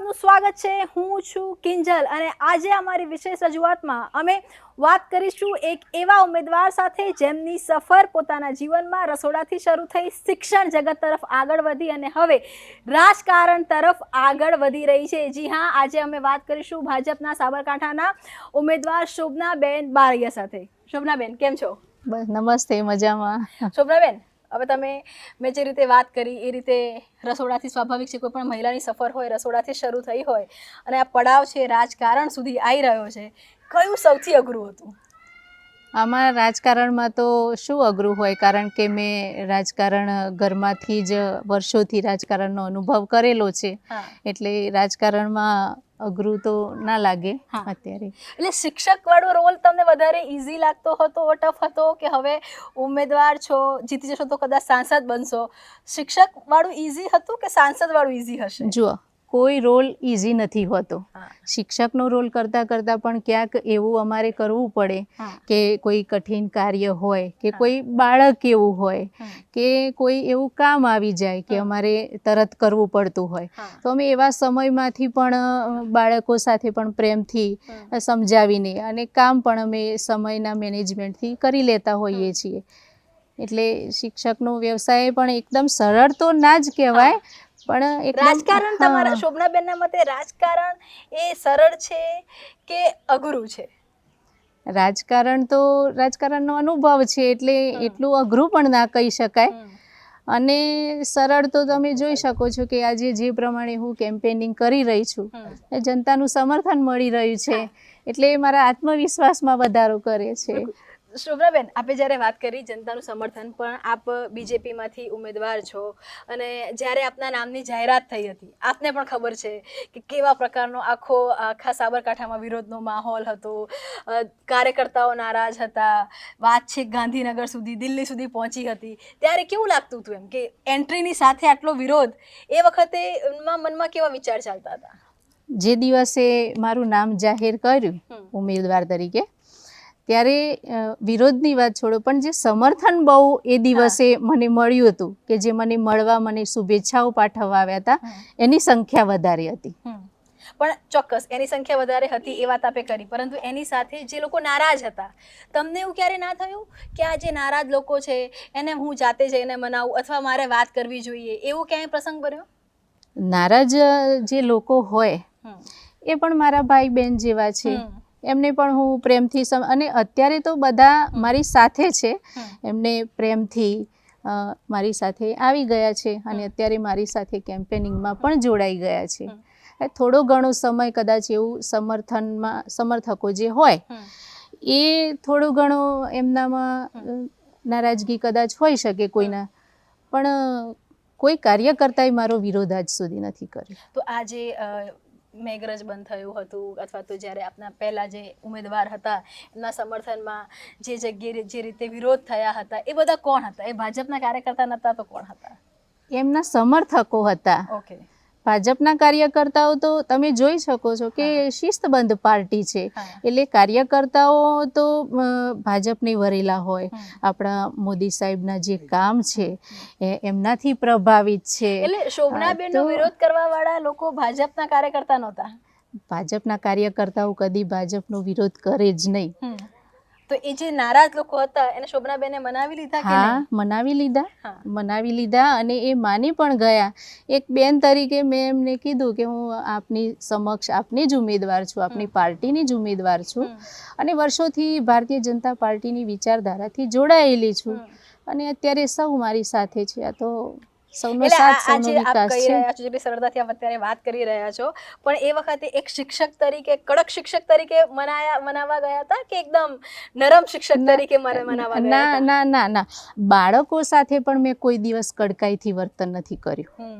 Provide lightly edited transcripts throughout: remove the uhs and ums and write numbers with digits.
આપનું સ્વાગત છે। હું છું કિંજલ અને આજે અમારી વિશેષ રજૂઆતમાં અમે વાત કરીશું એક એવા ઉમેદવાર સાથે જેમની સફર પોતાના જીવનમાં રસોડાથી શરૂ થઈ શિક્ષણ જગત તરફ આગળ વધી અને હવે રાજકારણ તરફ આગળ વધી રહી છે। જી હા, આજે અમે વાત કરીશું ભાજપના સાબરકાંઠાના ઉમેદવાર શોભનાબેન બારૈયા સાથે। શોભનાબેન કેમ છો? બસ નમસ્તે, મજામાં। શોભનાબેન, હવે તમે મેં જે રીતે વાત કરી એ રીતે રસોડાથી સ્વાભાવિક છે, કોઈ પણ મહિલાની સફર હોય રસોડાથી શરૂ થઈ હોય અને આ પડાવ છે રાજકારણ સુધી આવી રહ્યો છે, કયું સૌથી અઘરું હતું? આમાં રાજકારણમાં તો શું અઘરું હોય, કારણ કે મેં રાજકારણ ઘરમાંથી જ વર્ષોથી રાજકારણનો અનુભવ કરેલો છે, એટલે રાજકારણમાં અઘરું તો ના લાગે અત્યારે। એટલે શિક્ષક વાળો રોલ તમને વધારે ઈઝી લાગતો હતો, ટફ હતો, કે હવે ઉમેદવાર છો, જીતી જશો તો કદાચ સાંસદ બનશો, શિક્ષક વાળું ઈઝી હતું કે સાંસદ વાળું ઈઝી હશે? જુઓ, કોઈ રોલ ઈઝી નથી હોતો। શિક્ષકનો રોલ કરતાં કરતાં પણ ક્યાંક એવું અમારે કરવું પડે કે કોઈ કઠિન કાર્ય હોય કે કોઈ બાળક એવું હોય કે કોઈ એવું કામ આવી જાય કે અમારે તરત કરવું પડતું હોય, તો અમે એવા સમયમાંથી પણ બાળકો સાથે પણ પ્રેમથી સમજાવીને અને કામ પણ અમે સમયના મેનેજમેન્ટથી કરી લેતા હોઈએ છીએ। એટલે શિક્ષકનો વ્યવસાય પણ એકદમ સરળ તો ના જ કહેવાય, પણ રાજકારણ તમારા શોભનાબેનના મતે રાજકારણ એ સરળ છે કે અઘરું છે? રાજકારણ તો રાજકારણનો અનુભવ છે એટલે એટલું અઘરું પણ ના કહી શકાય। અને સરળ તો તમે જોઈ શકો છો કે આજે જે પ્રમાણે હું કેમ્પેનિંગ કરી રહી છું, એ જનતાનું સમર્થન મળી રહ્યું છે, એટલે મારા આત્મવિશ્વાસમાં વધારો કરે છે। શોભનાબેન, આપે જ્યારે વાત કરી જનતાનું સમર્થન, પણ આપ બીજેપીમાંથી ઉમેદવાર છો અને જ્યારે આપના નામની જાહેરાત થઈ હતી, આપને પણ ખબર છે કે કેવા પ્રકારનો આખા સાબરકાંઠામાં વિરોધનો માહોલ હતો, કાર્યકર્તાઓ નારાજ હતા, વાત છે ગાંધીનગર સુધી, દિલ્હી સુધી પહોંચી હતી, ત્યારે કેવું લાગતું હતું એમ કે એન્ટ્રીની સાથે આટલો વિરોધ? એ વખતે મનમાં કેવા વિચાર ચાલતા હતા? જે દિવસે મારું નામ જાહેર કર્યું ઉમેદવાર તરીકે, ત્યારે વિરોધની વાત છોડો, પણ જે સમર્થન બહુ એ દિવસે મને મળ્યું હતું, કે જે મને મળવા, મને શુભેચ્છાઓ પાઠવવા આવ્યા હતા, એની સંખ્યા વધારે હતી। પણ ચોક્કસ એની સંખ્યા વધારે હતી એ વાત આપે કરી, પરંતુ એની સાથે જે લોકો નારાજ હતા, તમને એવું ક્યારે ના થયું કે આ જે નારાજ લોકો છે એને હું જાતે જઈને મનાવું અથવા મારે વાત કરવી જોઈએ, એવું ક્યાંય પ્રસંગ બન્યો? નારાજ જે લોકો હોય એ પણ મારા ભાઈ બહેન જેવા છે, એમને પણ હું પ્રેમથી અને અત્યારે તો બધા મારી સાથે છે, એમને પ્રેમથી મારી સાથે આવી ગયા છે અને અત્યારે મારી સાથે કેમ્પેનિંગમાં પણ જોડાઈ ગયા છે। થોડો ઘણો સમય કદાચ એવું સમર્થકો જે હોય એ થોડો ઘણો એમનામાં નારાજગી કદાચ હોઈ શકે કોઈના, પણ કોઈ કાર્યકર્તાએ મારો વિરોધ આજ સુધી નથી કર્યો। તો આ જે મેઘરજ બંધ થયું હતું અથવા તો જ્યારે આપના પહેલા જે ઉમેદવાર હતા એમના સમર્થનમાં જે જગ્યાએ જે રીતે વિરોધ થયા હતા, એ બધા કોણ હતા? એ ભાજપના કાર્યકર્તા નહોતા તો કોણ હતા? એમના સમર્થકો હતા। ઓકે, ભાજપના કાર્યકર્તાઓ તો તમે જોઈ શકો છો કે શિસ્તબદ્ધ પાર્ટી છે, એટલે કાર્યકર્તાઓ તો ભાજપની વરેલા હોય, આપણા મોદી સાહેબના જે કામ છે એમનાથી પ્રભાવિત છે। એટલે શોભનાબેનનો વિરોધ કરવા વાળા લોકો ભાજપના કાર્યકર્તા નહોતા? ભાજપના કાર્યકર્તાઓ કદી ભાજપનો વિરોધ કરે જ નહીં। તો એ જે નારાજ લોકો હતા એને શોભનાબેને મનાવી લીધા કે નહીં? મનાવી લીધા અને એ માની પણ ગયા। એક બેન તરીકે મેં એમને કીધું કે હું આપની સમક્ષ આપની જ ઉમેદવાર છું, આપની પાર્ટીની જ ઉમેદવાર છું અને વર્ષોથી ભારતીય જનતા પાર્ટીની વિચારધારાથી જોડાયેલી છું અને અત્યારે સૌ મારી સાથે છે। આ તો સૌનો સાથ, સૌનો વિકાસ છે। કહી રહ્યા છો જેટલી સરળતાથી આપ અત્યારે વાત કરી રહ્યા છો, પણ એ વખતે એક શિક્ષક તરીકે, કડક શિક્ષક તરીકે મનાવા ગયા હતા કે એકદમ નરમ શિક્ષક તરીકે મનાવા ગયા હતા? ના, બાળકો સાથે પણ મેં કોઈ દિવસ કડકાઈથી વર્તન નથી કર્યું।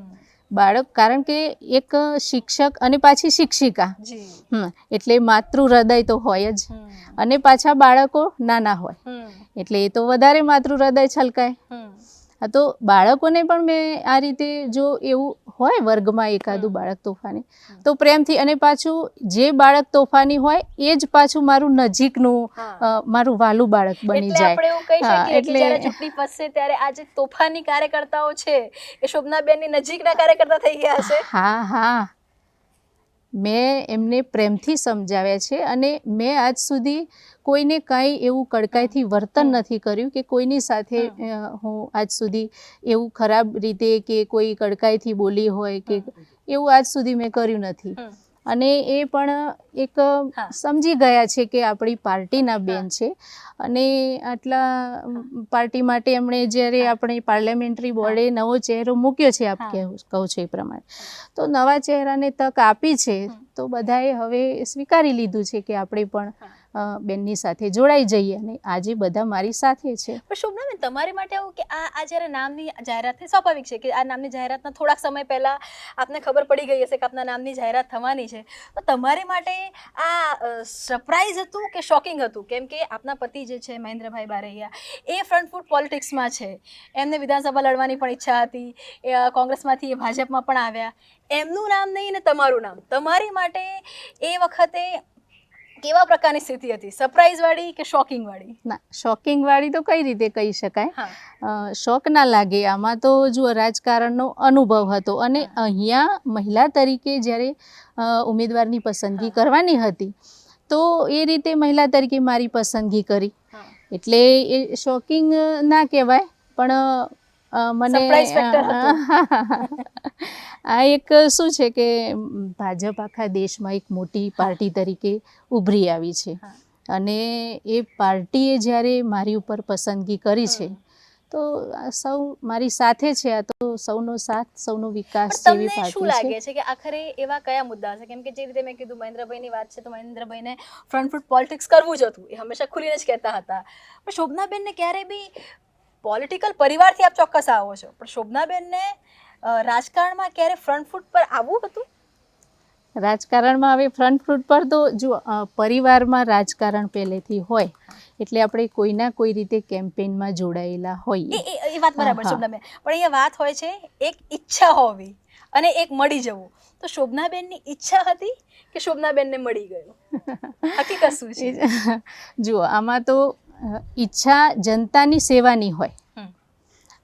બાળક, કારણ કે એક શિક્ષક અને પાછી શિક્ષિકા, એટલે માતૃ હૃદય તો હોય જ, અને પાછા બાળકો નાના હોય એટલે એ તો વધારે માતૃ હૃદય છલકાય। તો બાળકોને પણ મેં આ રીતે, જો એવું હોય વર્ગમાં એકાદું બાળક તોફાની, તો પ્રેમથી, અને પાછું જે બાળક તોફાની હોય એ જ પાછું મારું નજીકનું, મારું વાલું બાળક બની જાય। આપણે એવું કહી શકીએ કે જ્યારે ચૂંટણી પતશે ત્યારે આ જે તોફાની કાર્યકર્તાઓ છે એ શોભનાબેનની નજીકના કાર્યકર્તા થઈ ગયા હશે? હા, મેં એમને પ્રેમથી સમજાવ્યા છે અને મેં આજ સુધી કોઈને કાંઈ એવું કડકાઈથી વર્તન નથી કર્યું કે કોઈની સાથે હું આજ સુધી એવું ખરાબ રીતે કે કોઈ કડકાઈથી બોલી હોય કે એવું આજ સુધી મેં કર્યું નથી. અને એ પણ એક સમજી ગયા છે કે આપણી પાર્ટીના બેન છે અને આટલા પાર્ટી માટે એમણે જ્યારે આપણે પાર્લામેન્ટરી બોર્ડે નવો ચહેરો મૂક્યો છે, આપ કહો છો એ પ્રમાણે, તો નવા ચહેરાને તક આપી છે તો બધાએ હવે સ્વીકારી લીધું છે કે આપણે પણ બેનની સાથે જોડાઈ જઈએ અને આજે બધા મારી સાથે છે. પણ શોભનાબેન, તમારી માટે આવું કે આ જ્યારે નામની જાહેરાત થઈ, સ્વાભાવિક છે કે આ નામની જાહેરાતના થોડાક સમય પહેલા આપને ખબર પડી ગઈ હશે કે આપના નામની જાહેરાત થવાની છે, તો તમારી માટે આ સરપ્રાઈઝ હતું કે શોકિંગ હતું? કેમ કે આપના પતિ જે છે મહેન્દ્રભાઈ બારૈયા, એ ફ્રન્ટ ફૂટ પોલિટિક્સમાં છે, એમને વિધાનસભા લડવાની પણ ઈચ્છા હતી, કોંગ્રેસમાંથી એ ભાજપમાં પણ આવ્યા, એમનું નામ નહીં ને તમારું નામ, તમારી માટે એ વખતે કેવા પ્રકારની સ્થિતિ હતી? સરપ્રાઈઝ વાળી કે શોકિંગ વાળી? ના, શોકિંગ વાળી તો કઈ રીતે કહી શકાય, શોક ના લાગે. આમાં તો જુઓ, રાજકારણનો અનુભવ હતો અને અહીંયા મહિલા તરીકે જ્યારે ઉમેદવારની પસંદગી કરવાની હતી તો એ રીતે મહિલા તરીકે મારી પસંદગી કરી, એટલે એ શોકિંગ ના કહેવાય પણ મને આ એક શું છે કે ભાજપ આખા દેશમાં એક મોટી પાર્ટી તરીકે ઉભરી આવી છે અને એ પાર્ટીએ જ્યારે મારી ઉપર પસંદગી કરી છે તો સૌ મારી સાથે છે. આ તો સૌનો સાથ, સૌનો વિકાસ જેવી પાર્ટી છે. શું લાગે છે કે આખરે એવા કયા મુદ્દા છે? કેમ કે જે રીતે મેં કીધું મહેન્દ્રભાઈની વાત છે તો મહેન્દ્રભાઈને ફ્રન્ટ ફૂટ પોલિટિક્સ કરવું જ હતું, એ હંમેશા ખુલીને જ કહેતા હતા, પણ શોભનાબેનને ક્યારે બી પોલિટિકલ પરિવારથી આપ ચોક્કસ આવો છો, પણ શોભનાબેનને રાજકારણમાં ક્યારે ફ્રન્ટ ફૂટ પર આવવું હતું? રાજકારણમાં હવે ફ્રન્ટ ફૂટ પર તો જો પરિવારમાં રાજકારણ પહેલેથી હોય એટલે આપણે કોઈના કોઈ રીતે કેમ્પેઇનમાં જોડાયેલા હોઈએ. એ વાત બરાબર શોભનાબેન, પણ અહીંયા વાત હોય છે એક ઈચ્છા હોવી અને એક મળી જવું, તો શોભનાબેનની ઈચ્છા હતી કે શોભનાબેનને મળી ગયું? હકીકત શું છે? જુઓ, આમાં તો ઈચ્છા જનતાની સેવાની હોય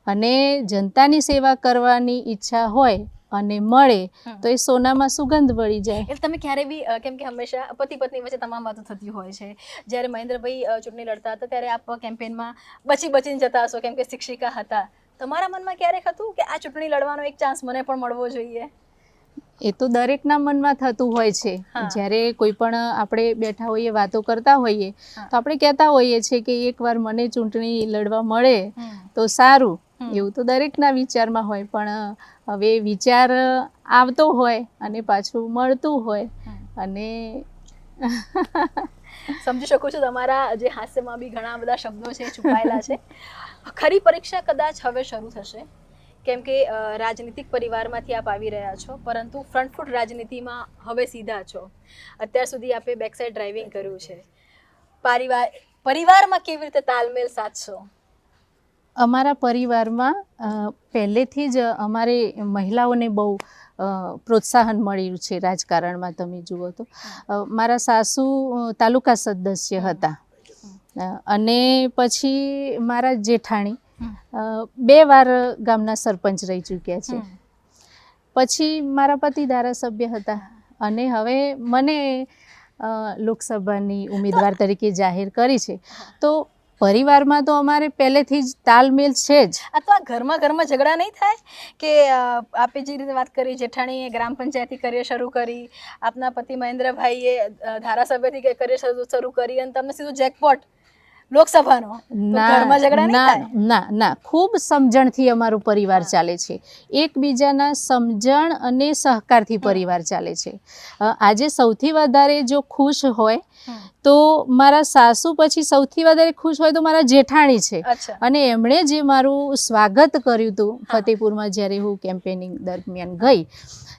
અને જનતાની સેવા કરવાની ઈચ્છા હોય અને મળે તો એ સોનામાં સુગંધ વળી જાય. એટલે તમે ક્યારે બી, કેમ કે હંમેશા પતિ પત્ની વચ્ચે તમામ વાતો થતી હોય છે, જ્યારે મહેન્દ્રભાઈ ચૂંટણી લડતા હતા ત્યારે આપ કેમ્પેનમાં બચીને જતા હશો કેમ કે શિક્ષિકા હતા, તમારા મનમાં ક્યારેક હતું કે આ ચૂંટણી લડવાનો એક ચાન્સ મને પણ મળવો જોઈએ? એ તો દરેકના મનમાં થતું હોય છે. જ્યારે કોઈ પણ આપણે બેઠા હોઈએ, વાતો કરતા હોઈએ તો આપણે કહેતા હોઈએ છીએ કે એકવાર મને ચૂંટણી લડવા મળે તો સારું, એવું તો દરેકના વિચારમાં હોય. પણ હવે વિચાર આવતો હોય અને પાછું મળતું હોય અને સમજી શકું છું તમારા જે હાસ્યમાં બી ઘણા બધા શબ્દો છે છુપાયેલા છે. ખરી પરીક્ષા કદાચ હવે શરૂ થશે, કેમ કે રાજનીતિક પરિવારમાંથી આપ આવી રહ્યા છો, પરંતુ ફ્રન્ટ ફૂટ રાજનીતિમાં હવે સીધા છો. અત્યાર સુધી આપે બેક સાઈડ ડ્રાઇવિંગ કર્યું છે, પરિવારમાં કેવી રીતે તાલમેલ સાધશો? અમારા પરિવારમાં પહેલેથી જ અમારે મહિલાઓને બહુ પ્રોત્સાહન મળ્યું છે રાજકારણમાં. તમે જુઓ તો મારા સાસુ તાલુકા સદસ્ય હતા અને પછી મારા જેઠાણી 2 વાર ગામના સરપંચ રહી ચૂક્યા છે. પછી મારા પતિ ધારાસભ્ય હતા અને હવે મને લોકસભાની ઉમેદવાર તરીકે જાહેર કરી છે. તો પરિવારમાં તો અમારે પહેલેથી જ તાલમેલ છે જ. અથવા ઘરમાં ઝઘડા નહીં થાય કે આપે જે રીતે વાત કરી, જેઠાણીએ ગ્રામ પંચાયતી કાર્ય શરૂ કરી, આપના પતિ મહેન્દ્રભાઈએ ધારાસભ્યથી કાર્ય શરૂ કરી અને તમને સીધું જેકપોટ લોકસભાનો, ઘરમાં ઝઘડા નહીં થાય? ના, ખૂબ સમજણથી અમારો પરિવાર ચાલે છે, એકબીજાના સમજણ અને સહકારથી પરિવાર ચાલે છે. આજે સૌથી વધારે જો ખુશ હોય તો મારા સાસુ, પછી સૌથી વધારે ખુશ હોય તો મારા જેઠાણી છે. અને એમણે જે મારું સ્વાગત કર્યું હતું ફતેપુરમાં, જ્યારે હું કેમ્પેનિંગ દરમિયાન ગઈ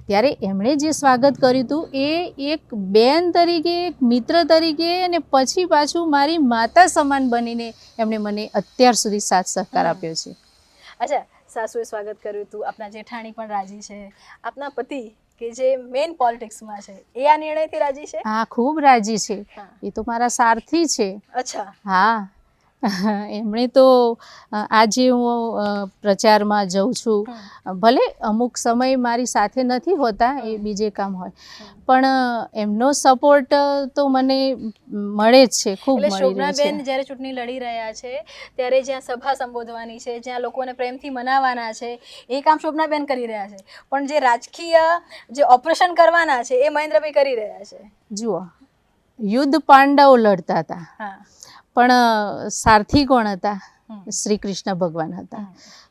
ત્યારે એમણે જે સ્વાગત કર્યું હતું એ એક બેન તરીકે, એક મિત્ર તરીકે અને પછી પાછું મારી માતા સમાન બનીને એમણે મને અત્યાર સુધી સાથ સહકાર આપ્યો છે. અચ્છા, સાસુએ સ્વાગત કર્યું હતું, આપના જેઠાણી પણ રાજી છે, આપના પતિ કે જે મેઇન પોલિટિક્સમાં છે એ આ નિર્ણયથી રાજી છે? હા, ખૂબ રાજી છે. એ તો મારા સારથી છે. અચ્છા. હા, એમણે તો આજે હું પ્રચારમાં જઉં છું, ભલે અમુક સમય મારી સાથે નથી હોતા, એ બીજે કામ હોય, પણ એમનો સપોર્ટ તો મને મળે જ છે, ખૂબ એટલે મળી રહ્યો છે. શોભનાબેન જ્યારે ચૂંટણી લડી રહ્યા છે ત્યારે જ્યાં સભા સંબોધવાની છે, જ્યાં લોકોને પ્રેમથી મનાવવાના છે, એ કામ શોભનાબેન કરી રહ્યા છે, પણ જે રાજકીય જે ઓપરેશન કરવાના છે એ મહેન્દ્રભાઈ કરી રહ્યા છે. જુઓ, યુદ્ધ પાંડવો લડતા હતા, હા, પણ સારથી કોણ હતા? શ્રી કૃષ્ણ ભગવાન હતા.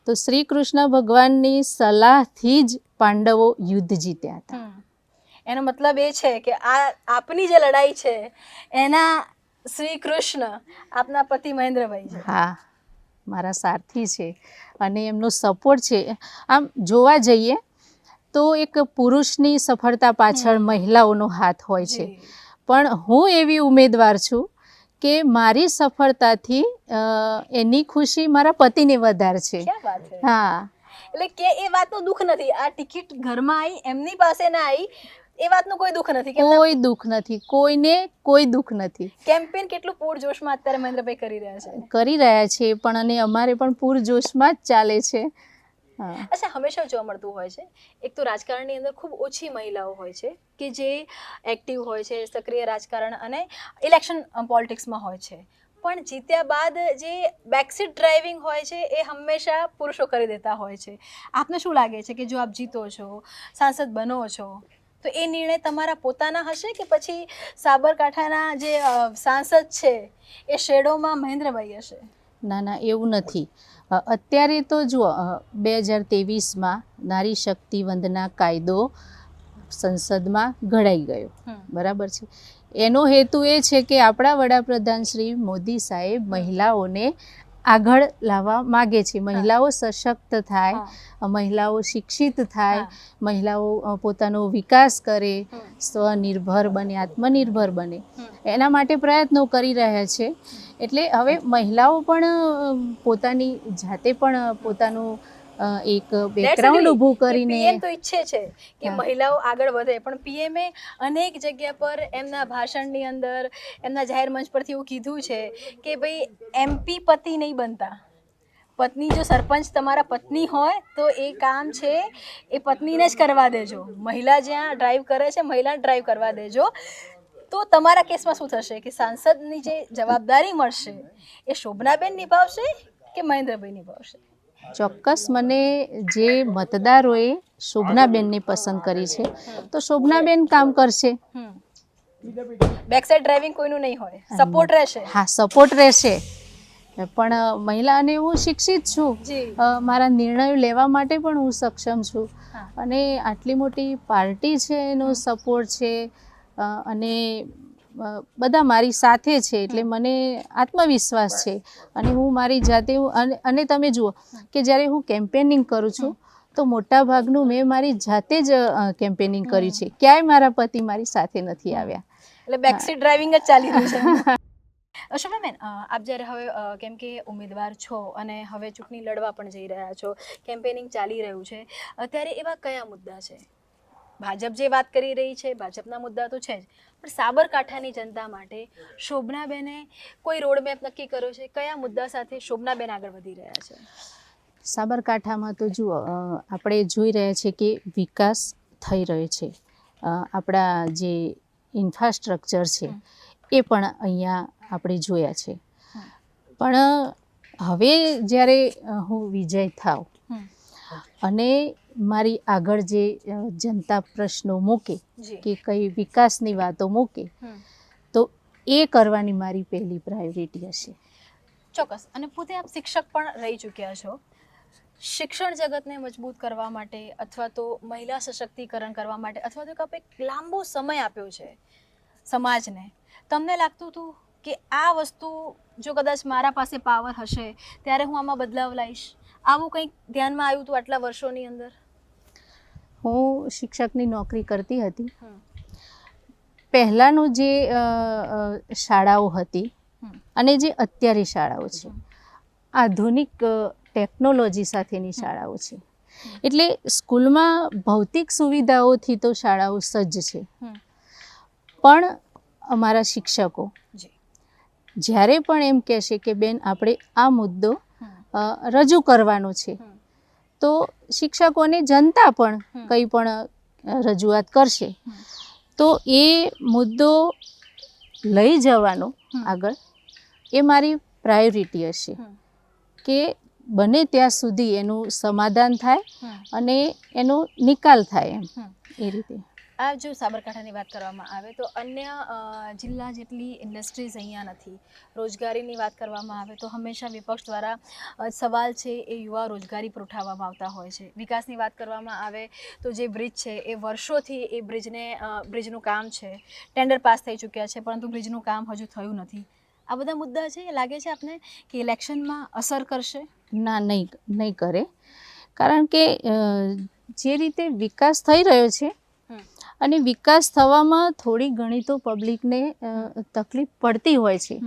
તો શ્રી કૃષ્ણ ભગવાનની સલાહથી જ પાંડવો યુદ્ધ જીત્યા હતા. એનો મતલબ એ છે કે આ આપની જે લડાઈ છે એના શ્રી કૃષ્ણ આપના પતિ મહેન્દ્રભાઈ છે. હા, મારા સારથી છે અને એમનો સપોર્ટ છે. આમ જોવા જઈએ તો એક પુરુષની સફળતા પાછળ મહિલાઓનો હાથ હોય છે, પણ હું એવી ઉમેદવાર છું કે મારી સફળતાથી એની ખુશી મારા પતિને વધારે છે. ક્યાં વાત છે? હા, એટલે કે એ વાતનું દુઃખ નથી, આ ટિકિટ ઘરમાં આવી એમની પાસે ના આવી એ વાતનું કોઈ દુઃખ નથી. કોઈ દુઃખ નથી, કોઈને કોઈ દુઃખ નથી. કેમ્પેન કેટલું પૂરજોશમાં અત્યારે મહેન્દ્રભાઈ કરી રહ્યા છે? કરી રહ્યા છે, પણ અને અમારે પણ પૂરજોશમાં જ ચાલે છે. અચ્છા, હંમેશા જોવા મળતું હોય છે, એક તો રાજકારણની અંદર ખૂબ ઓછી મહિલાઓ હોય છે કે જે એક્ટિવ હોય છે, સક્રિય રાજકારણ અને ઇલેક્શન પોલિટિક્સમાં હોય છે, પણ જીત્યા બાદ જે બેકસીટ ડ્રાઇવિંગ હોય છે એ હંમેશા પુરુષો કરી દેતા હોય છે. આપને શું લાગે છે કે જો આપ જીતો છો, સાંસદ બનો છો, તો એ નિર્ણય તમારા પોતાના હશે કે પછી સાબરકાંઠાના જે સાંસદ છે એ શેડોમાં મહેન્દ્રભાઈ હશે? ના ના, એવું નથી. અત્યારે તો જુઓ, 2023માં નારી શક્તિ વંદના કાયદો સંસદમાં ઘડાઈ ગયો, બરાબર છે. એનો હેતુ એ છે કે આપણા વડાપ્રધાન શ્રી મોદી સાહેબ મહિલાઓને આગળ લાવવા માગે છે, મહિલાઓ સશક્ત થાય, મહિલાઓ શિક્ષિત થાય, મહિલાઓ પોતાનો વિકાસ કરે, સ્વનિર્ભર બને, આત્મનિર્ભર બને, એના માટે પ્રયત્નો કરી રહ્યા છે. એટલે હવે મહિલાઓ પણ પોતાની જાતે પણ પોતાનું એક બેકગ્રાઉન્ડ ઊભું કરીને પીએમ તો ઈચ્છે છે કે મહિલાઓ આગળ વધે, પણ પીએમએ અનેક જગ્યા પર એમના ભાષણની અંદર, એમના જાહેર મંચ પરથી એવું કીધું છે કે ભાઈ એમપી પતિ નહીં બનતા, પત્ની જો સરપંચ તમારા પત્ની હોય તો એ કામ છે એ પત્નીને જ કરવા દેજો, મહિલા જ્યાં ડ્રાઈવ કરે છે મહિલા ડ્રાઈવ કરવા દેજો. તો તમારા કેસમાં શું થશે કે સાંસદની જે જવાબદારી મળશે એ શોભનાબેન નિભાવશે કે મહેન્દ્રભાઈ નિભાવશે? ચોક્કસ, મને જે મતદારોએ શોભનાબેનને પસંદ કરી છે તો શોભનાબેન કામ કરશે. બેકસાઇડ ડ્રાઇવિંગ કોઈનું નહીં હોય, સપોર્ટ રહેશે. હા, સપોર્ટ રહેશે, પણ મહિલાને હું શિક્ષિત છું, મારા નિર્ણયો લેવા માટે પણ હું સક્ષમ છું, અને આટલી મોટી પાર્ટી છે એનો સપોર્ટ છે, અને બધા મારી સાથે છે, એટલે મને આત્મવિશ્વાસ છે. અને હું મારી જાતે અને તમે જુઓ કે જ્યારે હું કેમ્પેનિંગ કરું છું તો મોટા ભાગનું મેં મારી જાતે જ કેમ્પેનિંગ કર્યું છે, ક્યાંય મારા પતિ મારી સાથે નથી આવ્યા. એટલે બેકસીટ ડ્રાઇવિંગ જ ચાલી રહ્યું છે. શોભનાબેન, આપ જ્યારે હવે કેમ કે ઉમેદવાર છો અને હવે ચૂંટણી લડવા પણ જઈ રહ્યા છો, કેમ્પેનિંગ ચાલી રહ્યું છે, અત્યારે એવા કયા મુદ્દા છે? ભાજપ જે વાત કરી રહી છે, ભાજપના મુદ્દા તો છે જ, પણ સાબરકાંઠાની જનતા માટે શોભનાબેને કોઈ રોડમેપ નક્કી કર્યો છે? કયા મુદ્દા સાથે શોભનાબેન આગળ વધી રહ્યા છે? સાબરકાંઠામાં તો જુઓ, આપણે જોઈ રહ્યા છીએ કે વિકાસ થઈ રહ્યો છે, આપણા જે ઇન્ફ્રાસ્ટ્રક્ચર છે એ પણ અહીંયા આપણે જોયા છે. પણ હવે જ્યારે હું વિજય થાવ અને મારી આગળ જે જનતા પ્રશ્નો મૂકે કે કઈ વિકાસની વાતો મૂકે તો એ કરવાની મારી પહેલી પ્રાયોરિટી હશે. ચોક્કસ. અને પોતે આપ શિક્ષક પણ રહી ચૂક્યા છો, શિક્ષણ જગતને મજબૂત કરવા માટે અથવા તો મહિલા સશક્તિકરણ કરવા માટે અથવા તો આપણે લાંબો સમય આપ્યો છે સમાજને, તમને લાગતું હતું કે આ વસ્તુ જો કદાચ મારા પાસે પાવર હશે ત્યારે હું આમાં બદલાવ લાવીશ? આવું કંઈક ધ્યાનમાં આવ્યું હતું આટલા વર્ષોની અંદર? હું શિક્ષકની નોકરી કરતી હતી, પહેલાંનું જે શાળાઓ હતી અને જે અત્યારે શાળાઓ છે, આધુનિક ટેકનોલોજી સાથેની શાળાઓ છે, એટલે સ્કૂલમાં ભૌતિક સુવિધાઓથી તો શાળાઓ સજ્જ છે, પણ અમારા શિક્ષકો જ્યારે પણ એમ કહેશે કે બેન આપણે આ મુદ્દો રજૂ કરવાનો છે, તો શિક્ષકોને જનતા પણ કંઈ પણ રજૂઆત કરશે તો એ મુદ્દો લઈ જવાનો આગળ એ મારી પ્રાયોરિટી હશે કે બને ત્યાં સુધી એનું સમાધાન થાય અને એનો નિકાલ થાય એમ એ રીતે. આ જો સાબરકાંઠાની વાત કરવામાં આવે તો અન્ય જિલ્લા જેટલી ઇન્ડસ્ટ્રીઝ અહીંયા નથી. રોજગારીની વાત કરવામાં આવે તો હંમેશા વિપક્ષ દ્વારા સવાલ છે એ યુવા રોજગારી પર ઉઠાવવામાં આવતા હોય છે. વિકાસની વાત કરવામાં આવે તો જે બ્રિજ છે એ વર્ષોથી એ બ્રિજનું કામ છે, ટેન્ડર પાસ થઈ ચૂક્યા છે, પરંતુ બ્રિજનું કામ હજુ થયું નથી. આ બધા મુદ્દા છે એ લાગે છે આપને કે ઇલેક્શનમાં અસર કરશે? ના, નહીં કરે, કારણ કે જે રીતે વિકાસ થઈ રહ્યો છે અને વિકાસ થવામાં થોડી ઘણી તો પબ્લિકને તકલીફ પડતી હોય છે,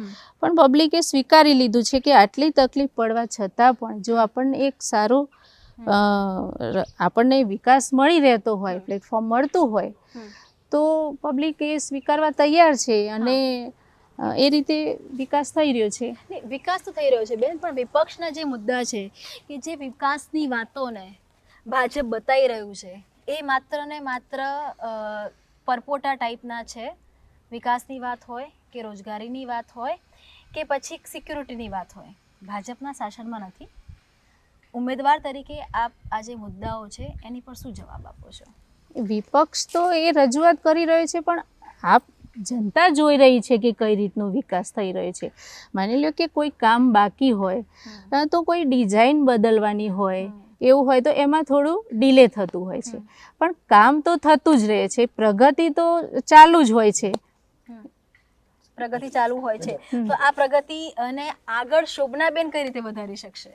પણ પબ્લિકે સ્વીકારી લીધું છે કે આટલી તકલીફ પડવા છતાં પણ જો આપણને એક સારું આપણને વિકાસ મળી રહેતો હોય, પ્લેટફોર્મ મળતું હોય તો પબ્લિક એ સ્વીકારવા તૈયાર છે અને એ રીતે વિકાસ થઈ રહ્યો છે. વિકાસ તો થઈ રહ્યો છે બેન, પણ વિપક્ષના જે મુદ્દા છે કે જે વિકાસની વાતોને ભાજપ બતાવી રહ્યું છે એ માત્ર ને માત્ર પરપોટા ટાઈપના છે. વિકાસની વાત હોય કે રોજગારીની વાત હોય કે પછી સિક્યુરિટીની વાત હોય, ભાજપના શાસનમાં નથી. ઉમેદવાર તરીકે આપ આ જે મુદ્દાઓ છે એની પર શું જવાબ આપો છો? વિપક્ષ તો એ રજૂઆત કરી રહ્યો છે, પણ આપ જનતા જોઈ રહી છે કે કઈ રીતનો વિકાસ થઈ રહ્યો છે. માની લો કે કોઈ કામ બાકી હોય તો કોઈ ડિઝાઇન બદલવાની હોય એવું હોય તો એમાં થોડું ડિલે થતું હોય છે, પણ કામ તો થતું જ રહે છે, પ્રગતિ તો ચાલુ જ હોય છે. પ્રગતિ ચાલુ હોય છે તો આ પ્રગતિ અને આગળ શોભનાબેન કઈ રીતે વધારી શકશે?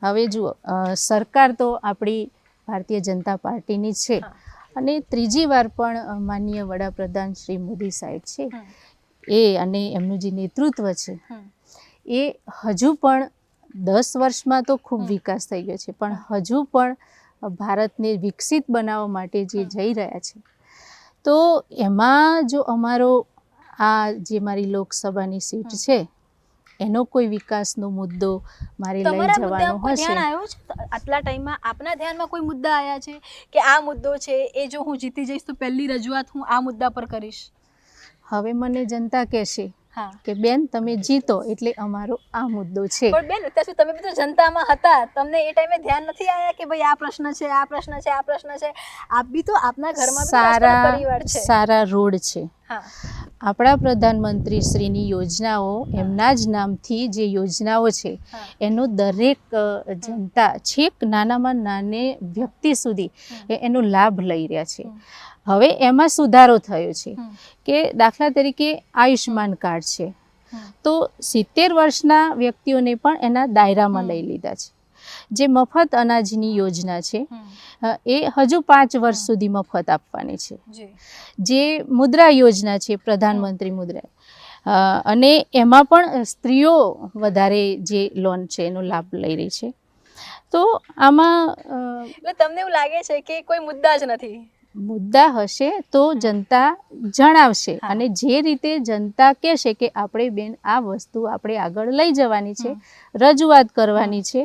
હવે જુઓ, સરકાર તો આપણી ભારતીય જનતા પાર્ટીની છે અને ત્રીજી વાર પણ માનનીય વડાપ્રધાન શ્રી મોદી સાહેબ છે એ અને એમનું જે નેતૃત્વ છે એ હજુ પણ 10 વર્ષમાં તો ખૂબ વિકાસ થઈ ગયો છે, પણ હજુ પણ ભારતને વિકસિત બનાવવા માટે જે જઈ રહ્યા છે તો એમાં જો અમારો આ જે મારી લોકસભાની સીટ છે એનો કોઈ વિકાસનો મુદ્દો મારે લઈ જવાનો હશે. આટલા ટાઈમમાં આપના ધ્યાનમાં કોઈ મુદ્દા આવ્યા છે કે આ મુદ્દો છે એ જો હું જીતી જઈશ તો પહેલી રજૂઆત હું આ મુદ્દા પર કરીશ? હવે મને જનતા કહેશે કે બેન તમે જીતો એટલે અમારો આ મુદ્દો છે. પણ બેન અત્યાર સુધી તમે બી તો જનતામાં હતા, તમને એ ટાઈમે ધ્યાન નથી આવ્યા કે ભાઈ આ પ્રશ્ન છે, આ પ્રશ્ન છે, આ પ્રશ્ન છે? આપ બી તો આપના ઘરમાં પરિવાર છે, સારા રોડ છે, આપણા પ્રધાનમંત્રી શ્રીની યોજનાઓ એમના જ નામથી જે યોજનાઓ છે એનો દરેક જનતા છેક નાનામાં નાને વ્યક્તિ સુધી એનો લાભ લઈ રહ્યા છે. હવે એમાં સુધારો થયો છે કે દાખલા તરીકે આયુષ્માન કાર્ડ છે તો 70 વર્ષના વ્યક્તિઓને પણ એના દાયરામાં લઈ લીધા છે. જે મફત અનાજની યોજના છે એ હજુ 5 વર્ષ સુધી મફત આપવાની છે. જે મુદ્રા યોજના છે પ્રધાનમંત્રી મુદ્રા, અને એમાં પણ સ્ત્રીઓ વધારે જે લોન છે એનો લાભ લઈ રહી છે. તો આમાં તમને એવું લાગે છે કે કોઈ મુદ્દા જ નથી? મુદ્દા હશે તો જનતા જણાવશે અને જે રીતે જનતા કહેશે કે આપણે બેન આ વસ્તુ આપણે આગળ લઈ જવાની છે, રજૂઆત કરવાની છે,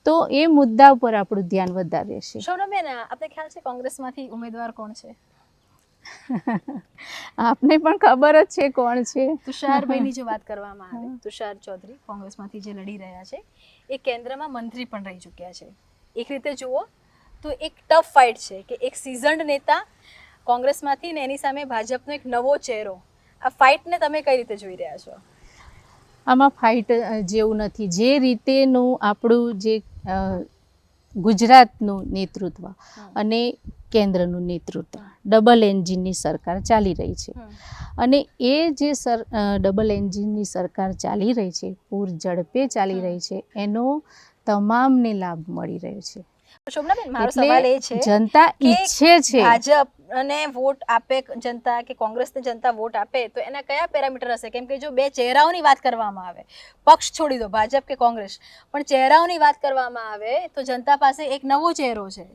તો એ મુદ્દા ઉપર આપણું ધ્યાન વધારે રહેશે. શોભનાબેન, આપને ખ્યાલ છે કોંગ્રેસમાંથી ઉમેદવાર કોણ છે? આપને પણ ખબર જ છે કોણ છે. તુષારભાઈની જો વાત કરવામાં આવે, તુષાર ચૌધરી કોંગ્રેસમાંથી જે લડી રહ્યા છે એ કેન્દ્રમાં મંત્રી પણ રહી ચૂક્યા છે. એક રીતે જુઓ તો એક ટફ ફાઇટ છે કે એક સિઝન્ડ નેતા કોંગ્રેસમાંથી ને એની સામે ભાજપનો એક નવો ચહેરો. આ ફાઇટને તમે કઈ રીતે જોઈ રહ્યા છો? આમાં ફાઇટ જેવું નથી. જે રીતેનું આપણું જે ગુજરાતનું નેતૃત્વ અને કેન્દ્રનું નેતૃત્વ ડબલ એન્જિનની સરકાર ચાલી રહી છે અને એ જે ડબલ એન્જિનની સરકાર ચાલી રહી છે, પૂર ઝડપે ચાલી રહી છે, એનો તમામને લાભ મળી રહ્યો છે. શોભનાબેન, મારો સવાલ એ છે જનતા ઈચ્છે છે ભાજપ અને વોટ આપે જનતા કે કોંગ્રેસને જનતા વોટ આપે તો એના કયા પેરામીટર હશે? કેમ કે જો બે ચહેરાઓની વાત કરવામાં આવે, પક્ષ છોડી દો ભાજપ કે કોંગ્રેસ, પણ ચહેરાઓની વાત કરવામાં આવે તો જનતા પાસે એક નવો ચહેરો છે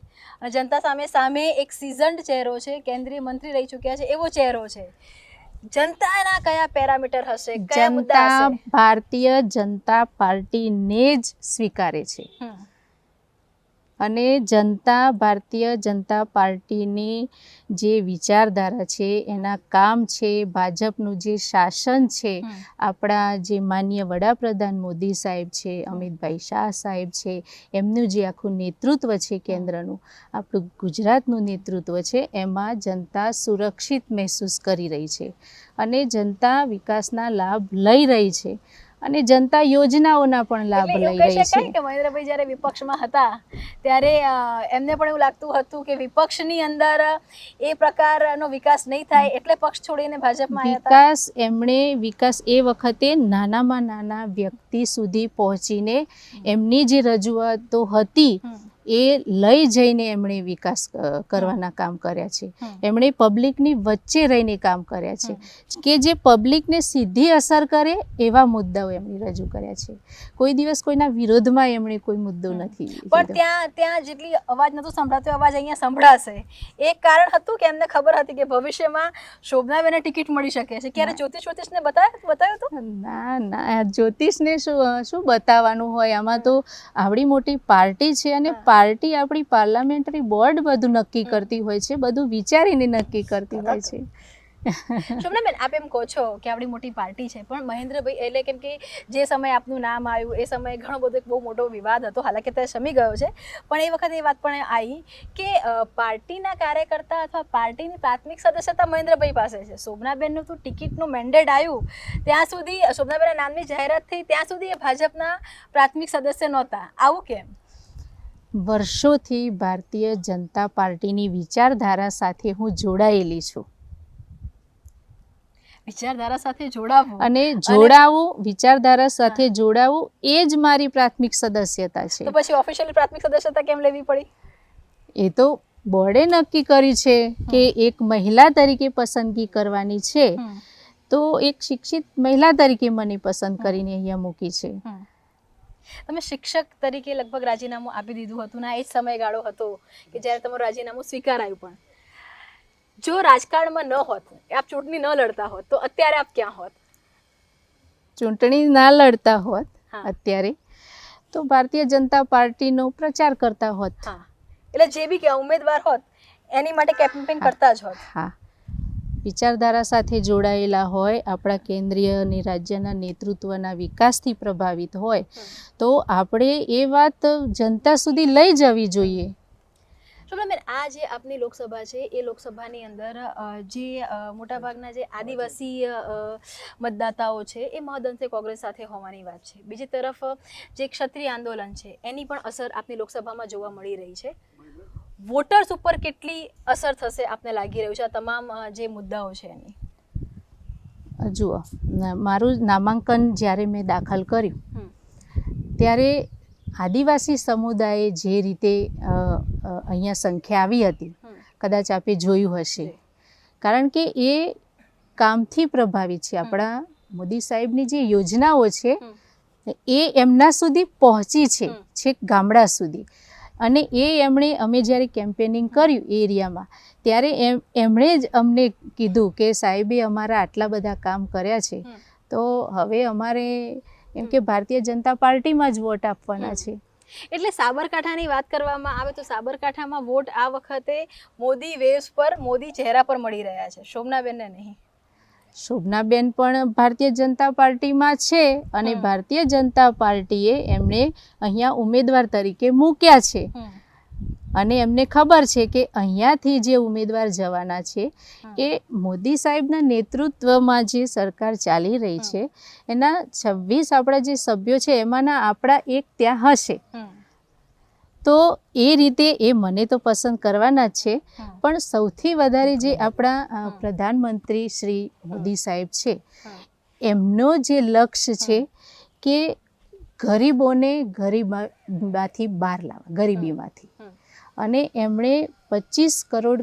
અને જનતા સામે એક સિઝન્ડ ચહેરો છે, કેન્દ્રીય મંત્રી રહી ચૂક્યા છે એવો ચહેરો છે. જનતાના કયા પેરામીટર હશે, કયા મુદ્દા જનતા હશે? ભારતીય જનતા પાર્ટીને જ સ્વીકારે છે અને જનતા ભારતીય જનતા પાર્ટીની જે વિચારધારા છે, એના કામ છે, ભાજપનું જે શાસન છે, આપણા જે માનનીય વડાપ્રધાન મોદી સાહેબ છે, અમિતભાઈ શાહ સાહેબ છે, એમનું જે આખું નેતૃત્વ છે કેન્દ્રનું, આપણું ગુજરાતનું નેતૃત્વ છે, એમાં જનતા સુરક્ષિત મહેસૂસ કરી રહી છે અને જનતા વિકાસના લાભ લઈ રહી છે અને જનતા યોજનાઓના પણ લાભ એટલે એવું લઈ કહી રહી શકાય છે. કે મહેન્દ્રભાઈ જ્યારે વિપક્ષમાં હતા ત્યારે એમને પણ એવું લાગતું હતું કે વિપક્ષની અંદર એ પ્રકારનો વિકાસ નહીં થાય એટલે પક્ષ છોડીને ભાજપમાં આવ્યા હતા. વિકાસ એ વખતે નાનામાં નાના વ્યક્તિ સુધી પહોંચીને એમની જે રજૂઆતો હતી એ લઈ જઈને એમણે વિકાસ કરવાના કામ કર્યા છે. એમણે પબ્લિકની વચ્ચે રહીને કામ કર્યા છે કે જે પબ્લિકને સીધી અસર કરે એવા મુદ્દાઓ એમણે રજૂ કર્યા છે. કોઈ દિવસ કોઈના વિરોધમાં એમણે કોઈ મુદ્દો નથી પણ ત્યાં જેટલી અવાજ નતો સંભળાતો અવાજ અહીંયા સંભળાશે. એક કારણ હતું કે એમને ખબર હતી કે ભવિષ્યમાં શોભનાબેનને ટિકિટ મળી શકે છે. ક્યારે જ્યોતિષને બતાવ્યું હતું? ના, જ્યોતિષને શું બતાવવાનું હોય, આમાં તો આવડી મોટી પાર્ટી છે અને પાર્ટી આપણી પાર્લામેન્ટરી બોર્ડ બધું નક્કી કરતી હોય છે, બધું વિચારીને નક્કી કરતી હોય છે. શોભનાબેન, આપ એમ કહો છો કે આપણી મોટી પાર્ટી છે, પણ મહેન્દ્રભાઈ એટલે કેમ કે જે સમયે આપનું નામ આવ્યું એ સમયે ઘણો બધો એક બહુ મોટો વિવાદ હતો, હાલાકી તે શમી ગયો છે, પણ એ વખતે એ વાત પણ આવી કે પાર્ટીના કાર્યકર્તા અથવા પાર્ટીની પ્રાથમિક સદસ્યતા મહેન્દ્રભાઈ પાસે છે. શોભનાબેનનું તો ટિકિટનું મેન્ડેટ આવ્યું ત્યાં સુધી, શોભનાબેનના નામની જાહેરાત થઈ ત્યાં સુધી એ ભાજપના પ્રાથમિક સદસ્ય નહોતા. આવું કેમ? વર્ષોથી ભારતીય જનતા પાર્ટીની વિચારધારા સાથે હું જોડાયેલી છું. વિચારધારા સાથે જોડાવું અને વિચારધારા સાથે જોડાવું એ જ મારી પ્રાથમિક સદસ્યતા છે. તો પછી ઓફિશિયલી પ્રાથમિક સદસ્યતા કેમ લેવી પડી? એ તો બોર્ડે નક્કી કરી છે કે એક મહિલા તરીકે પસંદગી કરવાની છે, તો એક શિક્ષિત મહિલા તરીકે મને પસંદ કરીને અહીંયા મૂકી છે. તમે શિક્ષક તરીકે લગભગ રાજીનામું આપી દીધું હતું ને, એ જ સમયગાળો હતો કે જ્યારે તમારું રાજીનામું સ્વીકારાયું. પણ જો રાજકારણમાં ન હોત, આપ ચૂંટણી ન લડતા હોત, તો અત્યારે આપ ક્યાં હોત? ચૂંટણી ના લડતા હોત અત્યારે તો ભારતીય જનતા પાર્ટીનો પ્રચાર કરતા હોત. એટલે જે બી કે ઉમેદવાર હોત એની માટે કેમ્પેન કરતા જ હોત. હા, વિચારધારા સાથે જોડાયેલા હોય, આપણા કેન્દ્રીય અને રાજ્યના નેતૃત્વના વિકાસથી પ્રભાવિત હોય તો આપણે એ વાત જનતા સુધી લઈ જવી જોઈએ. શોભનાબેન, આ જે આપની લોકસભા છે એ લોકસભાની અંદર જે મોટાભાગના જે આદિવાસી મતદાતાઓ છે એ મહદઅંશે કોંગ્રેસ સાથે હોવાની વાત છે. બીજી તરફ જે ક્ષત્રિય આંદોલન છે એની પણ અસર આપની લોકસભામાં જોવા મળી રહી છે. વોટર્સ ઉપર કેટલી અસર થશે આપને લાગી રહ્યું છે આ તમામ જે મુદ્દાઓ છે એની? જુઓ, મારું નામાંકન જ્યારે મેં દાખલ કર્યું ત્યારે આદિવાસી સમુદાયે જે રીતે અહીંયા સંખ્યા આવી હતી, કદાચ આપે જોયું હશે, કારણ કે એ કામથી પ્રભાવિત છે. આપણા મોદી સાહેબની જે યોજનાઓ છે એ એમના સુધી પહોંચી છે, છેક ગામડા સુધી. અને અમે જ્યારે કેમ્પેનિંગ કર્યું એ એરિયામાં ત્યારે એમણે જ અમને કીધું કે સાહેબે અમારા આટલા બધા કામ કર્યા છે, તો હવે અમારે એમ કે ભારતીય જનતા પાર્ટીમાં જ વોટ આપવાના છે. એટલે સાબરકાંઠાની વાત કરવામાં આવે તો સાબરકાંઠામાં વોટ આ વખતે મોદી વેવ્સ પર, મોદી ચહેરા પર મળી રહ્યા છે, શોભનાબેનને નહીં. શોભનાબેન પણ ભારતીય જનતા પાર્ટીમાં છે અને ભારતીય જનતા પાર્ટીએ એમને અહીંયા ઉમેદવાર તરીકે મૂક્યા છે અને એમને ખબર છે કે અહીંયાથી જે ઉમેદવાર જવાના છે એ મોદી સાહેબના નેતૃત્વમાં જે સરકાર ચાલી રહી છે એના 26 આપણા જે સભ્યો છે એમાંના આપણા એક ત્યાં હશે. તો એ રીતે એ મને તો પસંદ કરવાના જ છે, પણ સૌથી વધારે જે આપણા પ્રધાનમંત્રી શ્રી મોદી સાહેબ છે એમનો જે લક્ષ્ય છે કે ગરીબોને ગરીબીમાંથી બહાર લાવવા, ગરીબીમાંથી, અને એમણે 25 કરોડ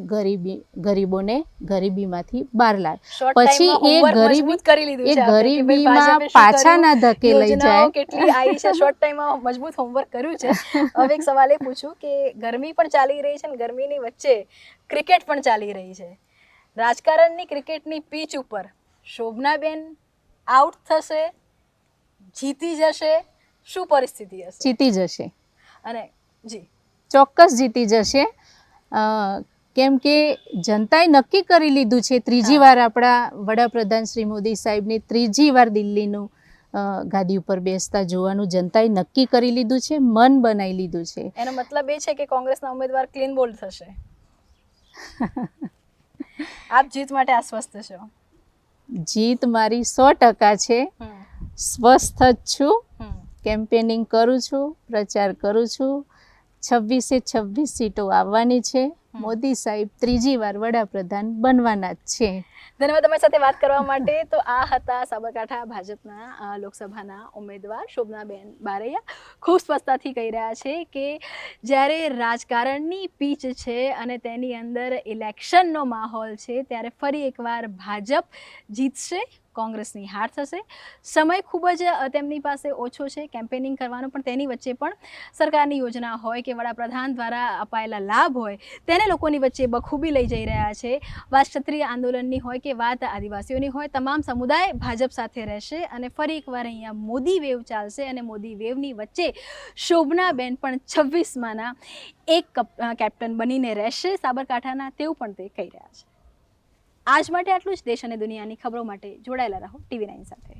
ગરીબોને ગરીબીમાંથી બહાર લાવ્યા. પછી એ ગરીબીમાં પાછા ના ધકેલાઈ જાય. કેટલી આવી છે, શોર્ટ ટાઈમમાં મજબૂત હોમવર્ક કર્યું છે. હવે એક સવાલ એ પૂછું કે ગરમી પણ ચાલી રહી છે અને ગરમીની વચ્ચે ક્રિકેટ પણ ચાલી રહી છે. રાજકારણની ક્રિકેટની પીચ ઉપર શોભનાબેન આઉટ થશે, જીતી જશે, શું પરિસ્થિતિ હશે? જીતી જશે, અને જી ચોક્કસ જીતી જશે. કેમ કે જનતાએ નક્કી કરી લીધું છે ત્રીજી વાર આપણા વડાપ્રધાન શ્રી મોદી સાહેબને ત્રીજી વાર દિલ્હીનું ગાદી ઉપર બેસતા જોવાનું જનતાએ નક્કી કરી લીધું છે, મન બનાવી લીધું છે. એનો મતલબ એ છે કે કોંગ્રેસના ઉમેદવાર ક્લીન બોલ્ડ થશે. આપ જીત માટે આશ્વસ્ત છો? જીત મારી 100% છે. સ્વસ્થ જ છું, કેમ્પેનિંગ કરું છું, પ્રચાર કરું છું. 26 સીટો આવવાની છે. મોદી સાહેબ ત્રીજી વાર વડાપ્રધાન બનવાના જ છે. ધન્યવાદ તમારી સાથે વાત કરવા માટે. તો આ હતા સાબરકાંઠા ભાજપના લોકસભાના ઉમેદવાર શોભનાબેન બારૈયા. ખૂબ સ્પષ્ટતાથી કહી રહ્યા છે કે જ્યારે રાજકારણની પીચ છે અને તેની અંદર ઇલેક્શનનો માહોલ છે ત્યારે ફરી એકવાર ભાજપ જીતશે, કોંગ્રેસની હાર થશે. સમય ખૂબ જ તેમની પાસે ઓછો છે કેમ્પેનિંગ કરવાનો, પણ તેની વચ્ચે પણ સરકારની યોજના હોય કે વડાપ્રધાન દ્વારા અપાયેલા લાભ હોય તેને લોકોની વચ્ચે બખૂબી લઈ જઈ રહ્યા છે. વાત ક્ષત્રિય આંદોલનની હોય કે વાત આદિવાસીઓની હોય, તમામ સમુદાય ભાજપ સાથે રહેશે અને ફરી એકવાર અહીંયા મોદી વેવ ચાલશે અને મોદી વેવની વચ્ચે શોભનાબેન પણ 26માના એક કેપ્ટન બનીને રહેશે સાબરકાંઠાના, તેવું પણ તે કહી રહ્યા છે. આજ માટે આટલું જ. દેશ અને દુનિયાની ખબરો માટે જોડાયેલા રહો TV9 સાથે.